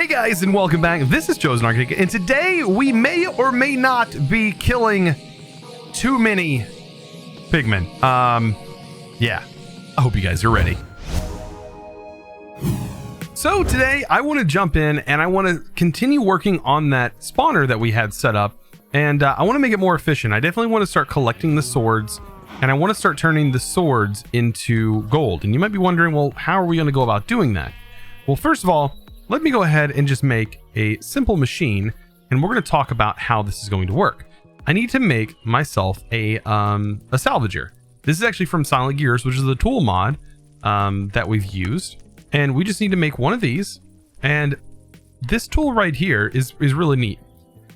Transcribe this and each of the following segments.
Hey guys, and welcome back. This is ChosenArchitect, and today we may or may not be killing too many Pigmen. Yeah, I hope you guys are ready. So today I want to jump in and I want to continue working on that spawner that we had set up, and I want to make it more efficient. I definitely want to start collecting the swords, and I want to start turning the swords into gold. And you might be wondering, well, how are we going to go about doing that? Well, first of all, let me go ahead and just make a simple machine, and we're going to talk about how this is going to work. I need to make myself a salvager. This is actually from Silent Gears, which is the tool mod that we've used, and we just need to make one of these. And this tool right here is really neat.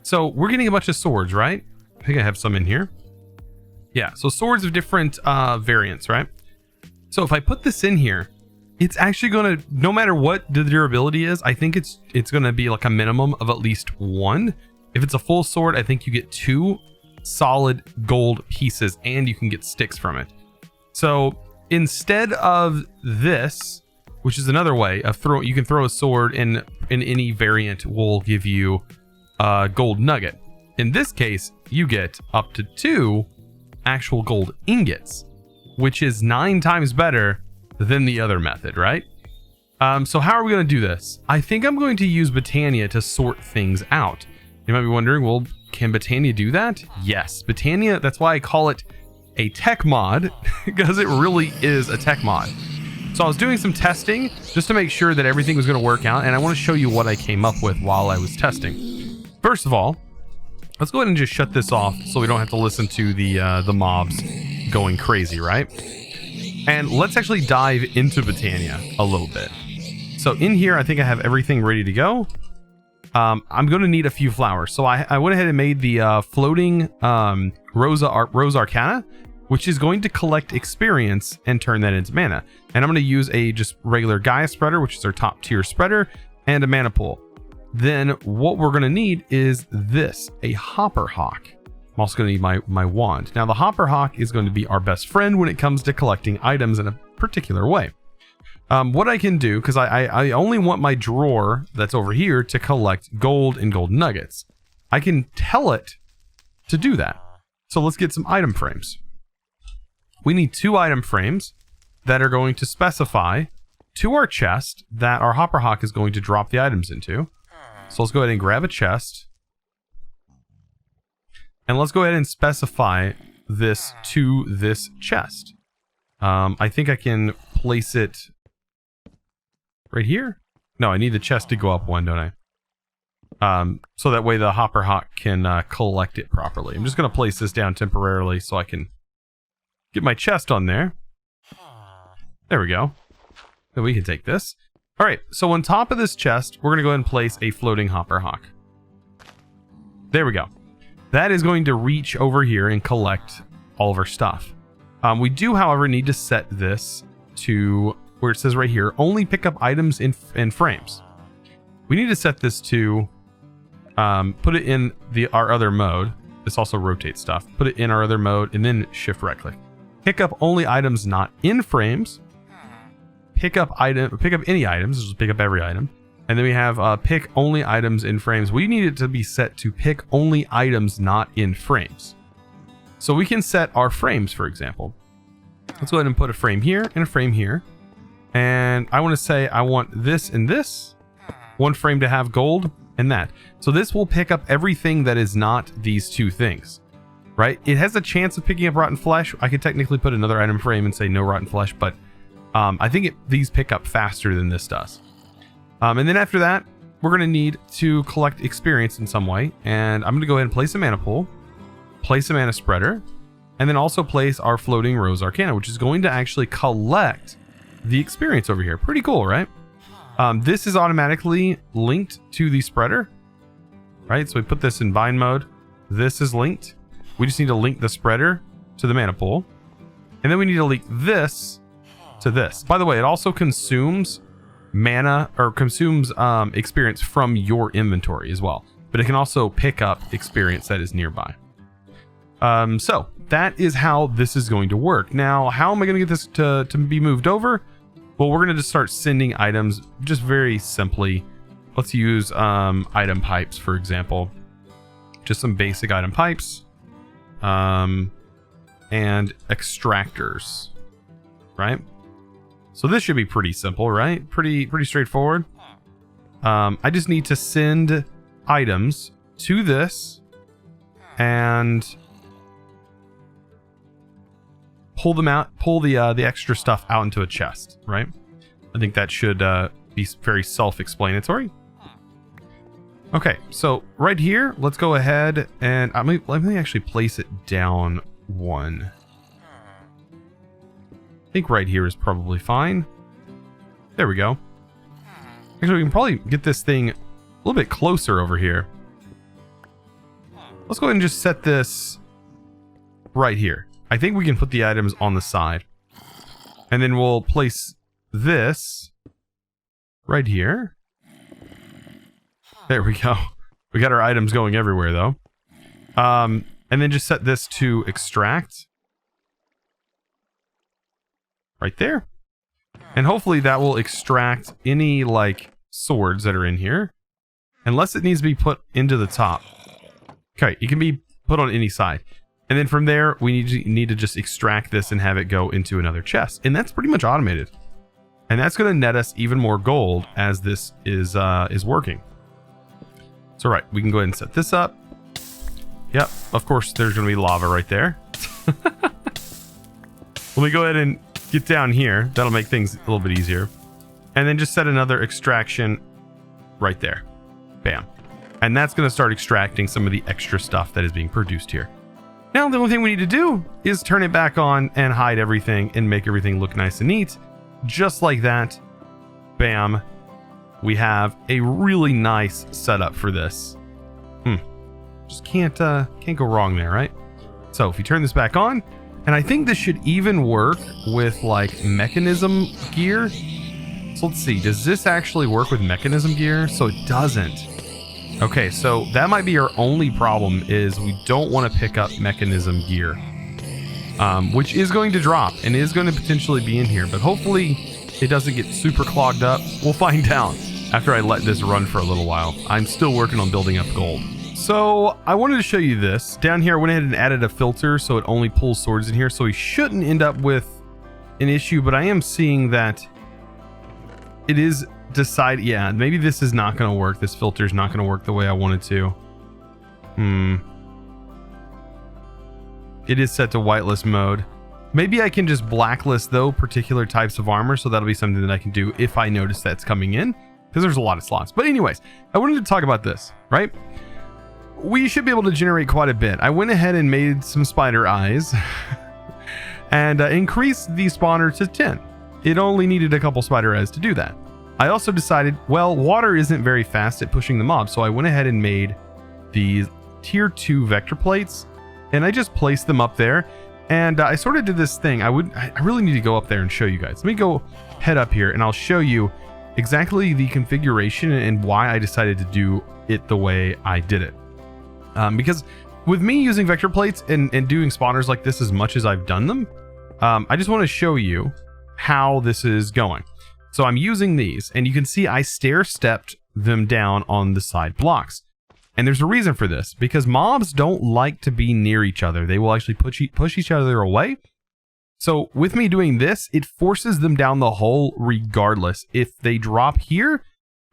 So we're getting a bunch of swords, right? I think I have some in here. Yeah, so swords of different variants, right? So if I put this in here, it's actually going to, no matter what the durability is, I think it's going to be like a minimum of at least one. If it's a full sword, I think you get 2 solid gold pieces and you can get sticks from it. So instead of this, which is another way of you can throw a sword in any variant will give you a gold nugget. In this case, you get up to 2 actual gold ingots, which is 9 times better than the other method, right? So how are we going to do this? I think I'm going to use Botania to sort things out. You might be wondering, well, can Botania do that? Yes, Botania, that's why I call it a tech mod, because it really is a tech mod. So I was doing some testing just to make sure that everything was going to work out, and I want to show you what I came up with while I was testing. First of all, let's go ahead and just shut this off so we don't have to listen to the mobs going crazy, right? And let's actually dive into Botania a little bit. So in here, I think I have everything ready to go. I'm going to need a few flowers. So I went ahead and made the floating Rose Arcana, which is going to collect experience and turn that into mana. And I'm going to use a just regular Gaia spreader, which is our top tier spreader, and a mana pool. Then what we're going to need is this, a Hopper Hawk. I'm also going to need my wand. Now the Hopper Hawk is going to be our best friend when it comes to collecting items in a particular way. What I can do, because I only want my drawer that's over here to collect gold and gold nuggets. I can tell it to do that. So let's get some item frames. We need 2 item frames that are going to specify to our chest that our Hopper Hawk is going to drop the items into. So let's go ahead and grab a chest. And let's go ahead and specify this to this chest. I think I can place it right here. No, I need the chest to go up 1, don't I? So that way the Hopper Hawk can collect it properly. I'm just going to place this down temporarily so I can get my chest on there. There we go. Then we can take this. All right, so on top of this chest, we're going to go ahead and place a floating Hopper Hawk. There we go. That is going to reach over here and collect all of our stuff. We do, however, need to set this to where it says right here, only pick up items in frames. We need to set this to put it in our other mode. This also rotates stuff. Put it in our other mode and then shift right click. Pick up only items not in frames. Pick up any items. Just pick up every item. And then we have pick only items in frames. We need it to be set to pick only items not in frames. So we can set our frames, for example. Let's go ahead and put a frame here and a frame here. And I want to say I want this and this. 1 frame to have gold and that. So this will pick up everything that is not these 2 things, right? It has a chance of picking up rotten flesh. I could technically put another item frame and say no rotten flesh, but I think these pick up faster than this does. And then after that, we're going to need to collect experience in some way. And I'm going to go ahead and place a mana pool, place a mana spreader, and then also place our floating Rose Arcana, which is going to actually collect the experience over here. Pretty cool, right? This is automatically linked to the spreader, right? So we put this in bind mode. This is linked. We just need to link the spreader to the mana pool. And then we need to link this to this. By the way, it also consumes mana or consumes experience from your inventory as well, but it can also pick up experience that is nearby. So that is how this is going to work. Now, how am I going to get this to be moved over? Well, we're going to just start sending items just very simply let's use item pipes, for example. Just some basic item pipes. And extractors, right? So this should be pretty simple, right? Pretty straightforward. I just need to send items to this and pull them out, pull the extra stuff out into a chest, right? I think that should be very self-explanatory. Okay, so right here, let's go ahead and let me actually place it down one. I think right here is probably fine. There we go. Actually, we can probably get this thing a little bit closer over here. Let's go ahead and just set this right here. I think we can put the items on the side. And then we'll place this right here. There we go. We got our items going everywhere, though. And then just set this to extract. Right there. And hopefully that will extract any, like, swords that are in here. Unless it needs to be put into the top. Okay, it can be put on any side. And then from there, we need to just extract this and have it go into another chest. And that's pretty much automated. And that's going to net us even more gold as this is working. So right, we can go ahead and set this up. Yep, of course there's going to be lava right there. Let me go ahead and get down here. That'll make things a little bit easier. And then just set another extraction right there. Bam. And that's going to start extracting some of the extra stuff that is being produced here. Now, the only thing we need to do is turn it back on and hide everything and make everything look nice and neat. Just like that. Bam. We have a really nice setup for this. Just can't go wrong there, right? So if you turn this back on, and I think this should even work with like mechanism gear. So let's see, does this actually work with mechanism gear? So it doesn't. Okay, so that might be our only problem, is we don't want to pick up mechanism gear, which is going to drop and is going to potentially be in here, but hopefully it doesn't get super clogged up. We'll find out after I let this run for a little while. I'm still working on building up gold. So I wanted to show you this. Down here I went ahead and added a filter so it only pulls swords in here, so we shouldn't end up with an issue, but I am seeing that it is decided, yeah, maybe this is not going to work. This filter is not going to work the way I wanted to. It is set to whitelist mode. Maybe I can just blacklist though particular types of armor, so that'll be something that I can do if I notice that's coming in, because there's a lot of slots. But anyways, I wanted to talk about this, right? We should be able to generate quite a bit. I went ahead and made some spider eyes and increased the spawner to 10. It only needed a couple spider eyes to do that. I also decided, well, water isn't very fast at pushing the mobs, so I went ahead and made these tier 2 vector plates, and I just placed them up there. And I sort of did this thing. I really need to go up there and show you guys. Let me go head up here and I'll show you exactly the configuration and why I decided to do it the way I did it. Because with me using vector plates and doing spawners like this as much as I've done them, I just want to show you how this is going. So I'm using these, and you can see I stair-stepped them down on the side blocks. And there's a reason for this, because mobs don't like to be near each other. They will actually push each other away. So with me doing this, it forces them down the hole regardless. If they drop here,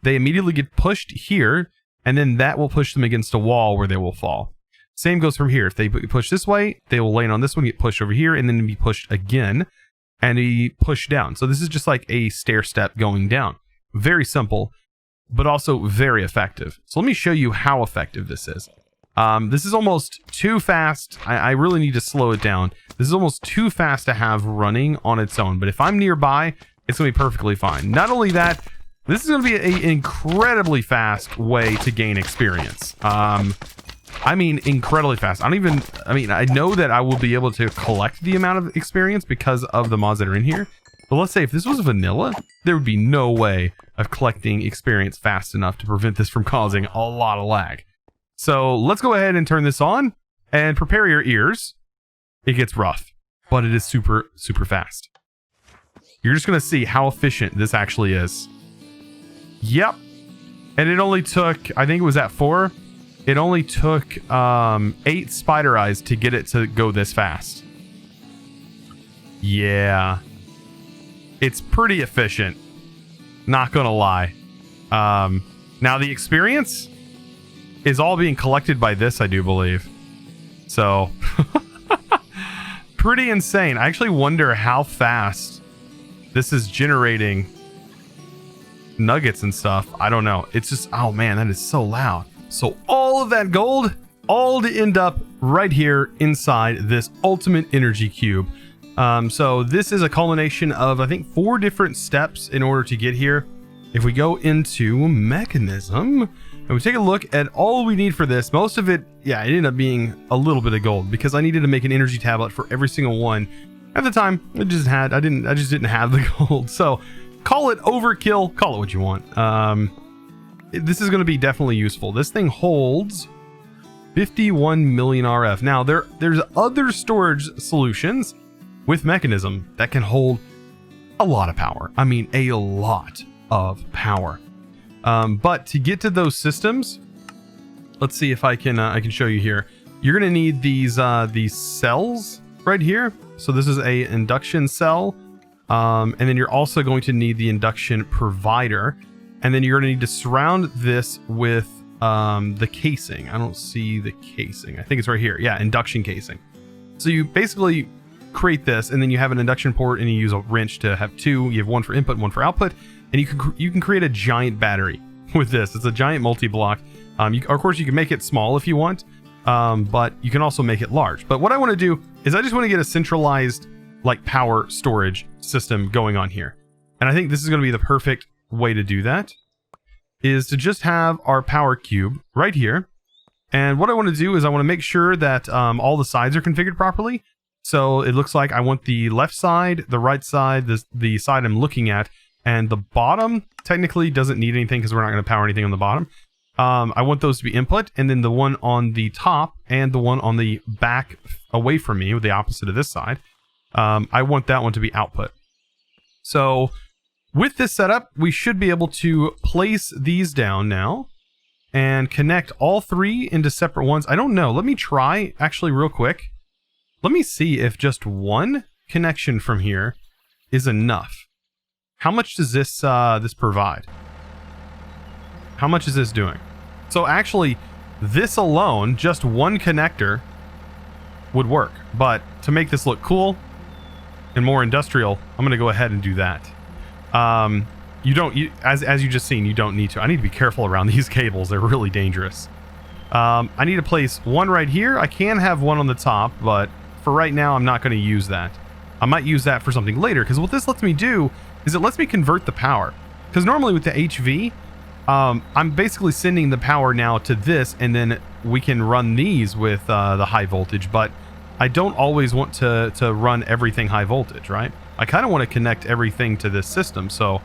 they immediately get pushed here, and then that will push them against a wall where they will fall. Same goes from here. If they push this way, they will land on this one, get pushed over here, and then be pushed again, and be pushed down. So this is just like a stair step going down. Very simple, but also very effective. So let me show you how effective this is. This is almost too fast. I really need to slow it down. This is almost too fast to have running on its own, but if I'm nearby, it's going to be perfectly fine. Not only that, this is going to be an incredibly fast way to gain experience. I mean, incredibly fast. I know that I will be able to collect the amount of experience because of the mods that are in here. But let's say if this was vanilla, there would be no way of collecting experience fast enough to prevent this from causing a lot of lag. So let's go ahead and turn this on and prepare your ears. It gets rough, but it is super, super fast. You're just going to see how efficient this actually is. Yep. And it only took, I think it was at 4. It only took 8 spider eyes to get it to go this fast. Yeah. It's pretty efficient. Not gonna lie. Now the experience is all being collected by this, I do believe. So, pretty insane. I actually wonder how fast this is generating nuggets and stuff. I don't know. It's just, oh man, that is so loud. So all of that gold, all to end up right here inside this ultimate energy cube. So this is a culmination of, I think, 4 different steps in order to get here. If we go into mechanism and we take a look at all we need for this, most of it, yeah, it ended up being a little bit of gold because I needed to make an energy tablet for every single one. At the time, I just didn't have the gold. So call it overkill, call it what you want. This is going to be definitely useful. This thing holds 51 million RF. Now there's other storage solutions with mechanism that can hold a lot of power. I mean, a lot of power. But to get to those systems, let's see if I can show you here. You're going to need these cells right here. So this is a induction cell. And then you're also going to need the induction provider. And then you're going to need to surround this with the casing. I don't see the casing. I think it's right here. Yeah, induction casing. So you basically create this, and then you have an induction port, and you use a wrench to have 2. You have 1 for input and 1 for output. And you can create a giant battery with this. It's a giant multi-block. Of course, you can make it small if you want, but you can also make it large. But what I want to do is I just want to get a centralized like power storage system going on here. And I think this is going to be the perfect way to do that, is to just have our power cube right here. And what I want to do is I want to make sure that all the sides are configured properly. So it looks like I want the left side, the right side, the side I'm looking at, and the bottom technically doesn't need anything because we're not going to power anything on the bottom. I want those to be input, and then the one on the top and the one on the back away from me, with the opposite of this side, I want that one to be output. So with this setup, we should be able to place these down now and connect all 3 into separate ones. I don't know. Let me try actually real quick. Let me see if just 1 connection from here is enough. How much does this provide? How much is this doing? So actually, this alone, just 1 connector would work. But to make this look cool and more industrial, I'm going to go ahead and do that. As you just seen, you don't need to. I need to be careful around these cables. They're really dangerous. I need to place 1 right here. I can have 1 on the top, but for right now, I'm not going to use that. I might use that for something later, because what this lets me do is it lets me convert the power. Because normally with the HV, I'm basically sending the power now to this, and then we can run these with the high voltage, but I don't always want to run everything high voltage, right? I kind of want to connect everything to this system. So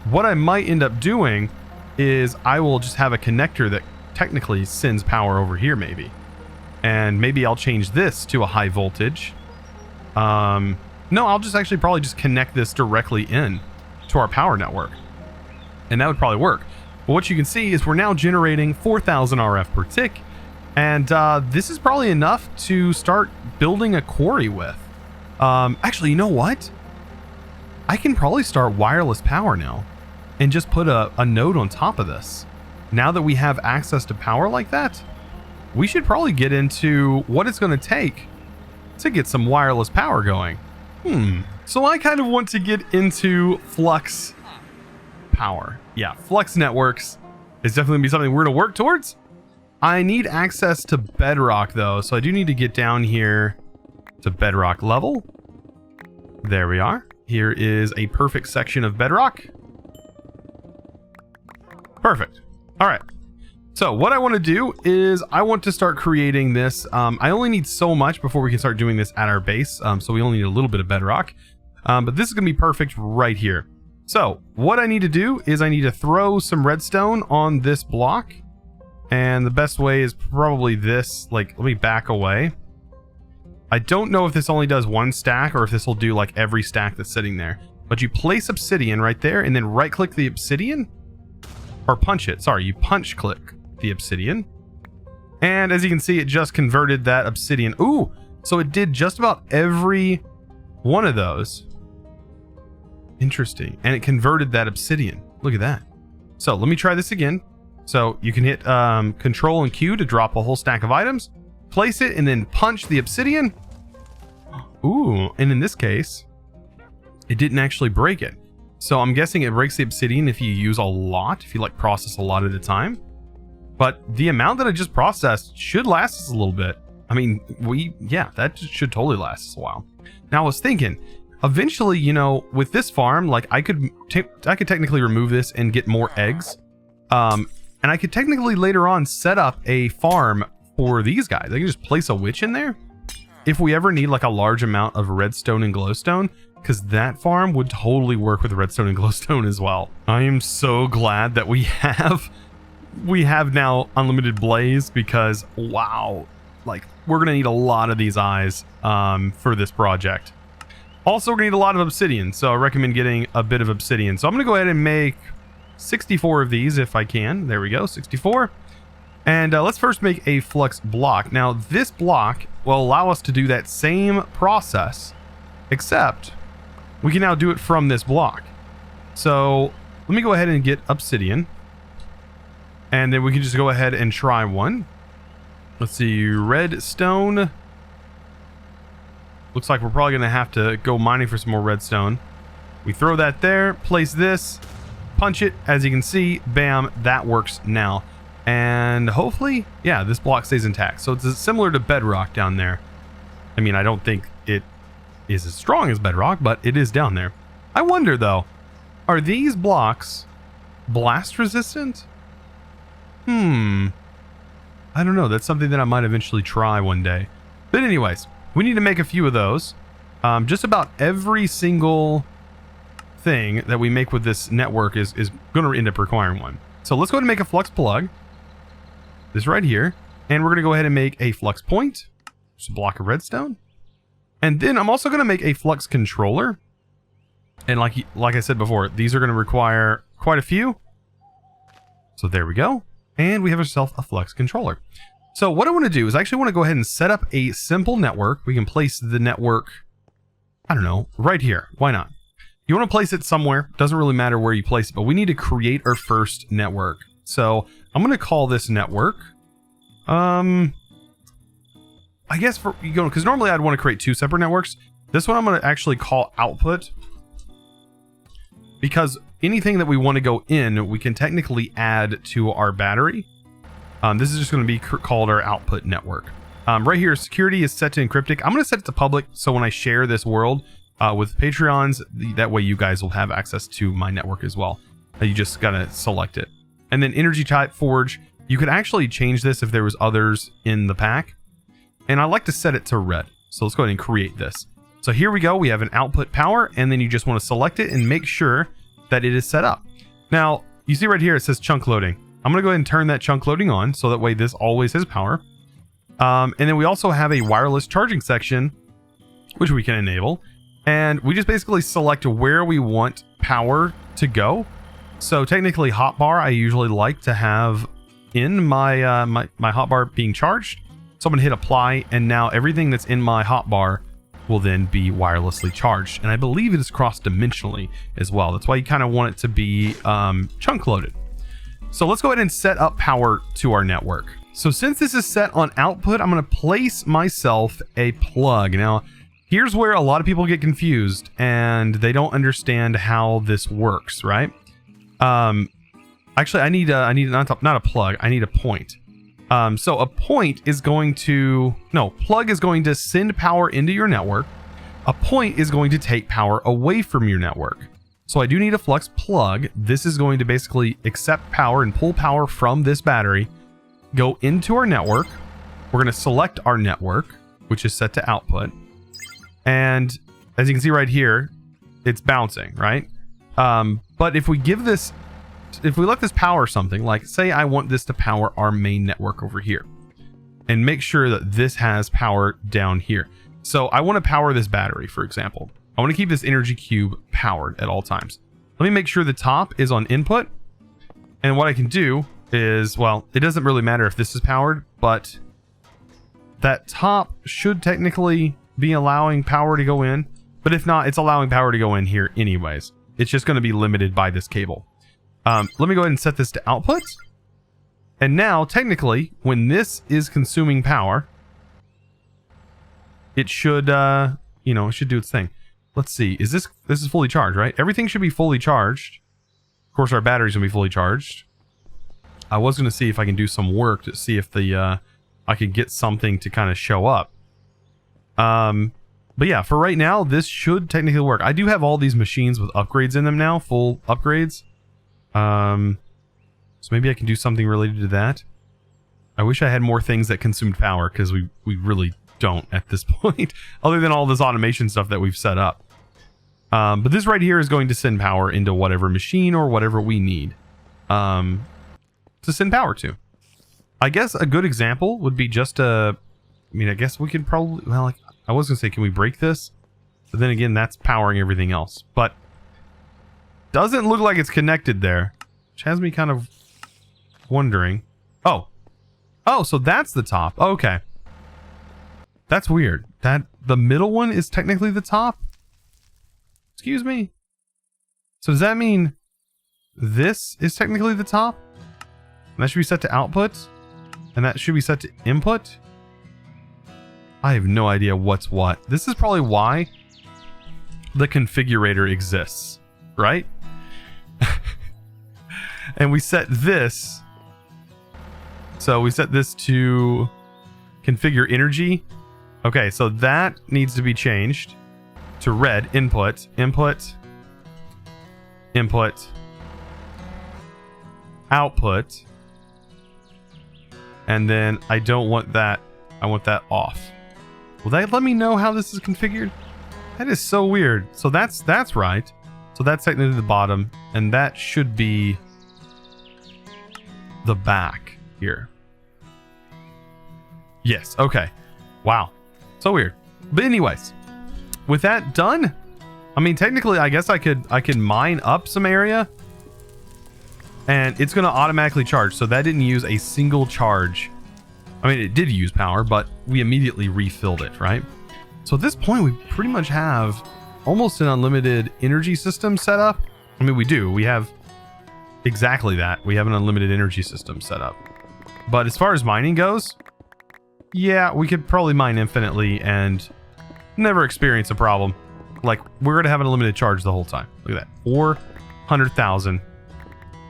what I might end up doing is I will just have a connector that technically sends power over here maybe. And maybe I'll change this to a high voltage. No, I'll just actually probably just connect this directly in to our power network. And that would probably work. But what you can see is we're now generating 4,000 RF per tick. And this is probably enough to start building a quarry with. Actually, you know what? I can probably start wireless power now and just put a node on top of this. Now that we have access to power like that, we should probably get into what it's going to take to get some wireless power going. So I kind of want to get into flux power. Yeah, flux networks is definitely going to be something we're going to work towards. I need access to Bedrock though, so I do need to get down here to Bedrock level. There we are. Here is a perfect section of Bedrock. Perfect. All right. So what I want to do is I want to start creating this. I only need so much before we can start doing this at our base. So we only need a little bit of Bedrock. But this is going to be perfect right here. So what I need to do is I need to throw some redstone on this block. And the best way is probably this. Like, let me back away. I don't know if this only does 1 stack or if this will do like every stack that's sitting there. But you place obsidian right there and then right click the obsidian. or punch it. Sorry, you punch click the obsidian. And as you can see, it just converted that obsidian. Ooh, so it did just about every one of those. Interesting. And it converted that obsidian. Look at that. So let me try this again. So you can hit Control and Q to drop a whole stack of items, place it, and then punch the obsidian. Ooh, and in this case, it didn't actually break it. So I'm guessing it breaks the obsidian if you use a lot, if you like process a lot at a time. But the amount that I just processed should last us a little bit. I mean, yeah, that should totally last us a while. Now I was thinking, eventually, you know, with this farm, like I could technically remove this and get more eggs. And I could technically later on set up a farm for these guys. I can just place a witch in there if we ever need like a large amount of redstone and glowstone, because that farm would totally work with redstone and glowstone as well. I am so glad that we have now unlimited blaze, because wow, like we're gonna need a lot of these eyes for this project. Also, we're gonna need a lot of obsidian, so I recommend getting a bit of obsidian. So I'm gonna go ahead and make 64 of these if I can. There we go, 64. And let's first make a flux block. Now this block will allow us to do that same process, except we can now do it from this block. So let me go ahead and get obsidian, and then we can just go ahead and try one. Let's see, redstone. Looks like we're probably gonna have to go mining for some more redstone. We throw that there, place this, punch it. As you can see, bam, that works now. And hopefully, yeah, this block stays intact. So it's similar to Bedrock down there. I mean, I don't think it is as strong as Bedrock, but it is down there. I wonder though, are these blocks blast resistant? I don't know. That's something that I might eventually try one day. But anyways, we need to make a few of those. Just about every single thing that we make with this network is going to end up requiring one. So let's go ahead and make a flux plug. This right here. And we're going to go ahead and make a flux point. Just a block of redstone. And then I'm also going to make a flux controller. And like I said before, these are going to require quite a few. So there we go. And we have ourselves a flux controller. So what I want to do is I actually want to go ahead and set up a simple network. We can place the network, I don't know, right here. Why not? You want to place it somewhere. Doesn't really matter where you place it, but we need to create our first network. So I'm going to call this network. I guess for, you know, because normally I'd want to create two separate networks. This one I'm going to actually call output, because anything that we want to go in, we can technically add to our battery. This is just going to be called our output network. Right here, security is set to encryptic. I'm going to set it to public, so when I share this world with Patreons, that way you guys will have access to my network as well. You just got to select it. And then energy type forge. You could actually change this if there was others in the pack. And I like to set it to red. So let's go ahead and create this. So here we go. We have an output power, and then you just want to select it and make sure that it is set up. Now, you see right here, it says chunk loading. I'm going to go ahead and turn that chunk loading on, so that way this always has power. And then we also have a wireless charging section, which we can enable. And we just basically select where we want power to go. So technically hotbar, I usually like to have in my my hotbar being charged. So I'm going to hit apply, and now everything that's in my hotbar will then be wirelessly charged. And I believe it is cross-dimensionally as well. That's why you kind of want it to be chunk loaded. So let's go ahead and set up power to our network. So since this is set on output, I'm going to place myself a plug. Now, here's where a lot of people get confused and they don't understand how this works, right? Actually, I need not a plug. I need a point. So a point is going to, plug is going to send power into your network. A point is going to take power away from your network. So I do need a flux plug. This is going to basically accept power and pull power from this battery, go into our network. We're going to select our network, which is set to output. And as you can see right here, it's bouncing, right? But if we give this, if we let this power something, like say I want this to power our main network over here, and make sure that this has power down here. So I want to power this battery, for example. I want to keep this energy cube powered at all times. Let me make sure the top is on input. And what I can do is, well, it doesn't really matter if this is powered, but that top should technically be allowing power to go in. But if not, it's allowing power to go in here anyways. It's just going to be limited by this cable. Let me go ahead and set this to output. And now, technically, when this is consuming power, it should, you know, it should do its thing. Let's see. Is this is fully charged, right? Everything should be fully charged. Of course, our battery's going to be fully charged. I was going to see if I can do some work to see if the, I could get something to kind of show up. But yeah, for right now, this should technically work. I do have all these machines with upgrades in them now, full upgrades. So maybe I can do something related to that. I wish I had more things that consumed power, because we really don't at this point, other than all this automation stuff that we've set up. But this right here is going to send power into whatever machine or whatever we need to send power to. I guess a good example would be just I mean, I guess we could probably, well, like, I was going to say, can we break this? But then again, that's powering everything else. But doesn't look like it's connected there, which has me kind of wondering. Oh, so that's the top. Okay. That's weird. That the middle one is technically the top? Excuse me? So does that mean this is technically the top? And that should be set to output? And that should be set to input? I have no idea what's what. This is probably why the configurator exists, right? And we set this. So we set this to configure energy. Okay, so that needs to be changed to red. Input, input, input, output. And then I don't want that. I want that off. Will that let me know how this is configured? That is so weird. So that's right. So that's technically the bottom, and that should be the back here. Yes, okay. Wow. So weird. But anyways, with that done, I mean, technically, I guess I could mine up some area, and it's going to automatically charge. So that didn't use a single charge. I mean, it did use power, but we immediately refilled it, right? So at this point, we pretty much have almost an unlimited energy system set up. I mean, we do. We have exactly that. We have an unlimited energy system set up. But as far as mining goes, yeah, we could probably mine infinitely and never experience a problem. Like, we're going to have an unlimited charge the whole time. Look at that. 400,000.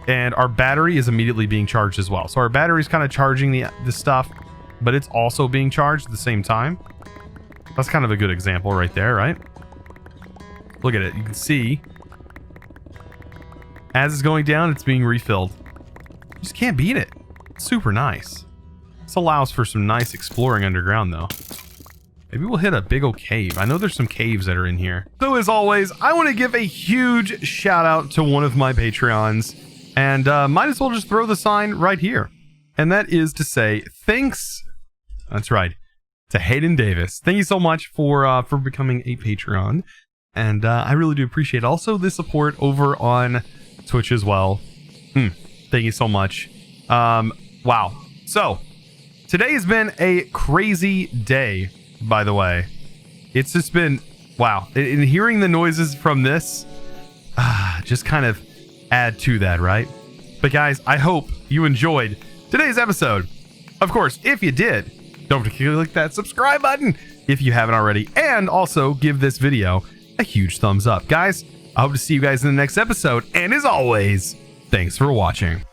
And our battery is immediately being charged as well. So our battery is kind of charging the stuff, but it's also being charged at the same time. That's kind of a good example right there, right? Look at it. You can see as it's going down, it's being refilled. You just can't beat it. It's super nice. This allows for some nice exploring underground, though. Maybe we'll hit a big old cave. I know there's some caves that are in here. So as always, I want to give a huge shout out to one of my Patreons. And might as well just throw the sign right here. And that is to say, thanks. That's right. To Hayden Davis. Thank you so much for becoming a Patreon. And I really do appreciate also the support over on Twitch as well. Thank you so much. Wow. So, today has been a crazy day, by the way. It's just been, wow. And hearing the noises from this, just kind of add to that, right? But guys, I hope you enjoyed today's episode. Of course, if you did, don't forget to click that subscribe button if you haven't already, and also give this video a huge thumbs up. Guys, I hope to see you guys in the next episode, and as always, thanks for watching.